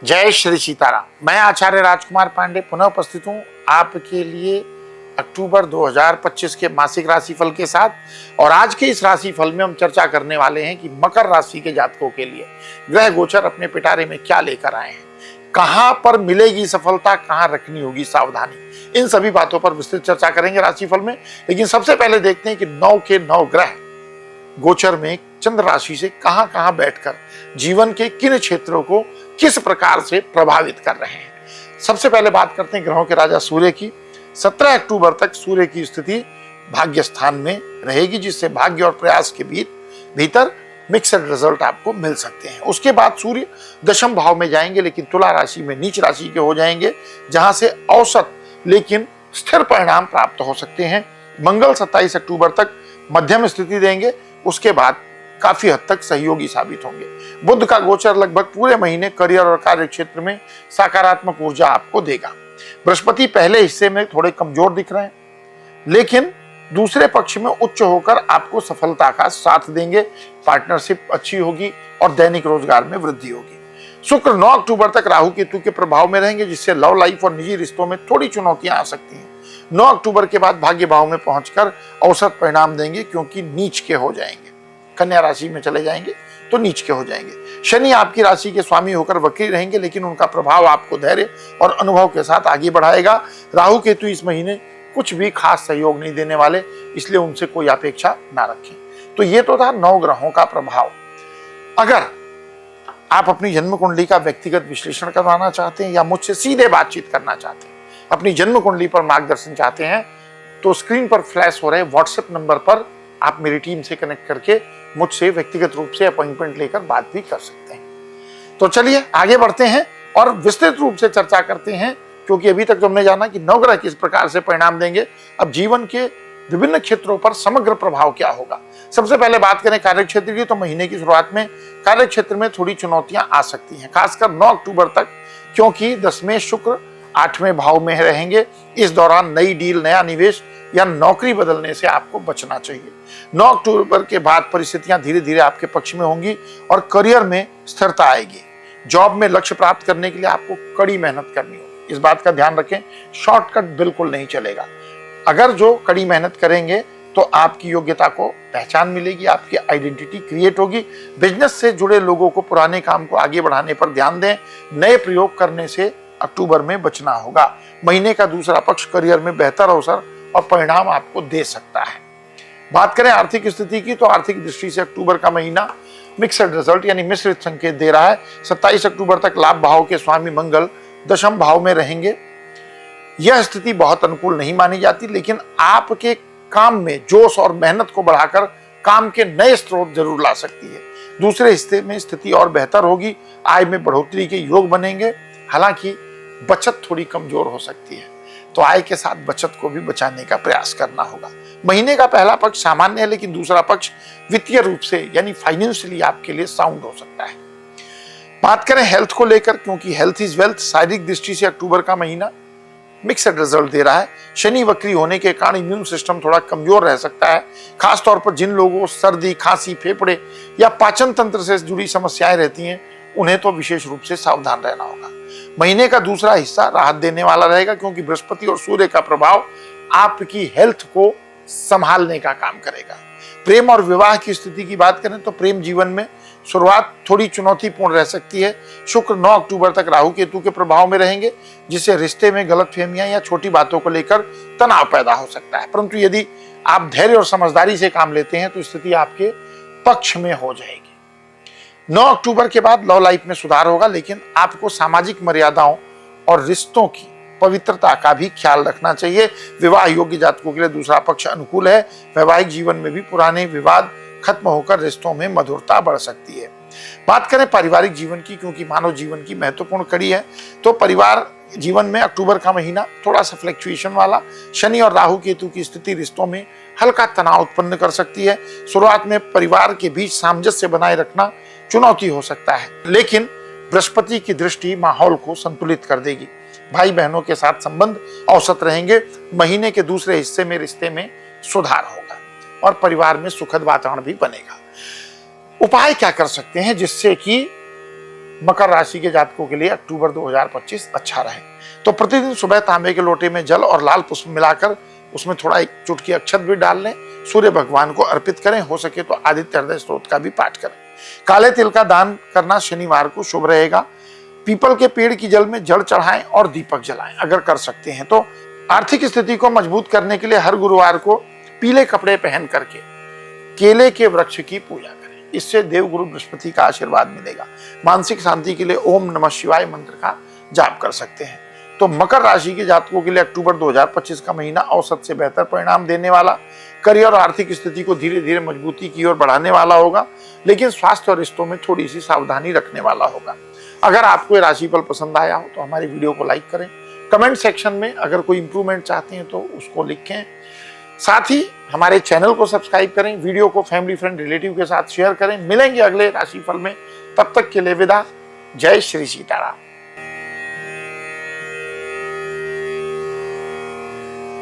जय श्री सीताराम। मैं आचार्य राजकुमार पांडे पुनः उपस्थित हूँ आपके लिए अक्टूबर 2025 के मासिक राशिफल के साथ। और आज के इस राशिफल में हम चर्चा करने वाले हैं कि मकर राशि के जातकों के लिए ग्रह गोचर अपने पिटारे में क्या लेकर आए हैं, कहां पर मिलेगी सफलता, कहां रखनी होगी सावधानी। इन सभी बातों पर विस्तृत चर्चा करेंगे राशिफल में। लेकिन सबसे पहले देखते हैं कि 9 के 9 ग्रह गोचर में चंद्र राशि से कहां कहां बैठकर जीवन के किन क्षेत्रों को किस प्रकार से प्रभावित कर रहे हैं। सबसे पहले बात करते हैं ग्रहों के राजा सूर्य की। 17 अक्टूबर तक सूर्य की स्थिति भाग्य स्थान में रहेगी, जिससे भाग्य और प्रयास के भीतर मिक्सड रिजल्ट आपको मिल सकते हैं। उसके बाद सूर्य दशम भाव में जाएंगे, लेकिन तुला राशि में नीच राशि के हो जाएंगे, जहां से औसत लेकिन स्थिर परिणाम प्राप्त हो सकते हैं। मंगल 27 अक्टूबर तक मध्यम स्थिति देंगे, उसके बाद काफी हद तक सहयोगी साबित होंगे। बुध का गोचर लगभग पूरे महीने करियर और कार्य क्षेत्र में सकारात्मक ऊर्जा आपको देगा। बृहस्पति पहले हिस्से में थोड़े कमजोर दिख रहे हैं, लेकिन दूसरे पक्ष में उच्च होकर आपको सफलता का साथ देंगे। पार्टनरशिप अच्छी होगी और दैनिक रोजगार में वृद्धि होगी। शुक्र 9 अक्टूबर तक राहु केतु के प्रभाव में रहेंगे, जिससे लव लाइफ और निजी रिश्तों में थोड़ी चुनौतियां आ सकती हैं। 9 अक्टूबर के बाद भाग्य भाव में पहुंचकर औसत परिणाम देंगे, क्योंकि नीच के हो जाएंगे। कन्या राशि में चले जाएंगे तो नीच के हो जाएंगे। शनि आपकी राशि के स्वामी होकर वक्री रहेंगे, लेकिन उनका प्रभाव आपको धैर्य और अनुभव के साथ आगे बढ़ाएगा। राहु केतु इस महीने कुछ भी खास सहयोग नहीं देने वाले, इसलिए उनसे कोई अपेक्षा ना रखें। तो ये तो था 9 ग्रहों का प्रभाव। अगर आप अपनी जन्म कुंडली का व्यक्तिगत विश्लेषण करवाना चाहते हैं या मुझसे सीधे बातचीत करना चाहते हैं, अपनी जन्म कुंडली पर मार्गदर्शन चाहते हैं, तो स्क्रीन पर फ्लैश हो रहे व्हाट्सएप नंबर पर आप मेरी टीम से कनेक्ट करके मुझसे व्यक्तिगत रूप से अपॉइंटमेंट लेकर बात भी कर सकते हैं। तो चलिए आगे बढ़ते हैं और विस्तृत रूप से चर्चा करते हैं, क्योंकि अभी तक तो हमने जाना कि 9 ग्रह किस प्रकार से परिणाम देंगे। अब जीवन के विभिन्न क्षेत्रों पर समग्र प्रभाव क्या होगा। सबसे पहले बात करें कार्य क्षेत्र की, तो महीने की शुरुआत में कार्य क्षेत्र में थोड़ी चुनौतियां आ सकती हैं, खासकर 9 अक्टूबर तक, क्योंकि 10वें शुक्र 8वें भाव में रहेंगे। इस दौरान नई डील, नया निवेश या नौकरी बदलने से आपको बचना चाहिए। 9 अक्टूबर के बाद परिस्थितियां धीरे धीरे आपके पक्ष में होंगी और करियर में स्थिरता आएगी। जॉब में लक्ष्य प्राप्त करने के लिए आपको कड़ी मेहनत करनी होगी, इस बात का ध्यान रखें। शॉर्टकट बिल्कुल नहीं चलेगा। अगर जो कड़ी मेहनत करेंगे तो आपकी योग्यता को पहचान मिलेगी, आपकी आइडेंटिटी क्रिएट होगी। बिजनेस से जुड़े लोगों को पुराने काम को आगे बढ़ाने पर ध्यान दें। नए प्रयोग करने से अक्टूबर में बचना होगा। महीने का दूसरा पक्ष करियर में बेहतर अवसर और परिणाम आपको दे सकता है। बात करें आर्थिक स्थिति की, तो आर्थिक दृष्टि से अक्टूबर का महीना मिक्सड रिजल्ट यानी मिश्रित संकेत दे रहा है। 27 अक्टूबर तक लाभ भाव के स्वामी मंगल दशम भाव में रहेंगे। यह स्थिति बहुत अनुकूल नहीं मानी जाती, लेकिन आपके काम में जोश और मेहनत को बढ़ाकर काम के नए स्रोत जरूर ला सकती है। दूसरे हिस्से में स्थिति और बेहतर होगी। आय में बढ़ोतरी के योग बनेंगे, हालांकि बचत थोड़ी कमजोर हो सकती है, तो आय के साथ बचत को भी बचाने का प्रयास करना होगा। महीने का पहला पक्ष सामान्य है, लेकिन दूसरा पक्ष वित्तीय रूप से यानी फाइनेंशियली आपके लिए साउंड हो सकता है। बात करें हेल्थ को लेकर, क्योंकि हेल्थ इज वेल्थ, शारीरिक दृष्टि से अक्टूबर का महीना मिक्सड रिजल्ट दे रहा है। शनि वक्री होने के कारण इम्यून सिस्टम थोड़ा कमजोर रह सकता है। खासतौर पर जिन लोगों को सर्दी, खांसी, फेफड़े या पाचन तंत्र से जुड़ी समस्याएं रहती हैं, उन्हें तो विशेष रूप से सावधान रहना होगा। महीने का दूसरा हिस्सा राहत देने वाला रहेगा, क्योंकि बृहस्पति और सूर्य का प्रभाव आपकी हेल्थ को संभालने का काम करेगा। प्रेम और विवाह की स्थिति की बात करें, तो प्रेम जीवन में शुरुआत थोड़ी चुनौतीपूर्ण रह सकती है। शुक्र 9 अक्टूबर तक राहु केतु के प्रभाव में रहेंगे, जिससे रिश्ते में गलतफहमियां या छोटी बातों को लेकर तनाव पैदा हो सकता है। परंतु यदि आप धैर्य और समझदारी से काम लेते हैं तो स्थिति आपके पक्ष में हो जाएगी। 9 अक्टूबर के बाद लव लाइफ में सुधार होगा, लेकिन आपको सामाजिक मर्यादाओं और रिश्तों की पवित्रता का भी ख्याल रखना चाहिए। विवाह योग्य जातकों के लिए दूसरा पक्ष अनुकूल है। वैवाहिक जीवन में भी पुराने विवाद खत्म होकर रिश्तों में मधुरता बढ़ सकती है। बात करें पारिवारिक जीवन की, क्योंकि मानव जीवन की महत्वपूर्ण कड़ी है, तो परिवार जीवन में अक्टूबर का महीना थोड़ा सा फ्लक्चुएशन वाला। शनि और राहु केतु की स्थिति रिश्तों में हल्का तनाव उत्पन्न कर सकती है। शुरुआत में परिवार के बीच सामंजस्य बनाए रखना चुनौती हो सकता है, लेकिन बृहस्पति की दृष्टि माहौल को संतुलित कर देगी। भाई बहनों के साथ संबंध औसत रहेंगे। महीने के दूसरे हिस्से में रिश्ते में सुधार होगा और परिवार में सुखद वातावरण भी बनेगा। उपाय क्या कर सकते हैं जिससे कि मकर राशि के जातकों के लिए अक्टूबर 2025 अच्छा रहे। तो प्रतिदिन सुबह तांबे के लोटे में जल और लाल पुष्प मिलाकर उसमें थोड़ा एक चुटकी अक्षत भी डाल लें, सूर्य भगवान को अर्पित करें, हो सके तो आदित्य हृदय स्तोत्र का भी पाठ करें। काले तिल का दान करना शनिवार को शुभ रहेगा। पीपल के पेड़ की जल में जल चढ़ाएं और दीपक जलाएं अगर कर सकते हैं तो। आर्थिक स्थिति को मजबूत करने के लिए हर गुरुवार को पीले कपड़े पहन करके केले के वृक्ष की पूजा करें, इससे देवगुरु बृहस्पति का आशीर्वाद मिलेगा। मानसिक शांति के लिए ओम नमः शिवाय मंत्र का जाप कर सकते हैं। तो मकर राशि के जातकों के लिए अक्टूबर 2025 का महीना औसत से बेहतर परिणाम देने वाला, करियर और आर्थिक स्थिति को धीरे धीरे मजबूती की ओर बढ़ाने वाला होगा, लेकिन स्वास्थ्य और रिश्तों में थोड़ी सी सावधानी रखने वाला होगा। अगर आपको ये राशिफल पसंद आया हो तो हमारी वीडियो को लाइक करें, कमेंट सेक्शन में अगर कोई इंप्रूवमेंट चाहते हैं तो उसको लिखें, साथ ही हमारे चैनल को सब्सक्राइब करें, वीडियो को फैमिली फ्रेंड रिलेटिव के साथ शेयर करें। मिलेंगे अगले राशिफल में, तब तक के लिए विदा। जय श्री सीताराम।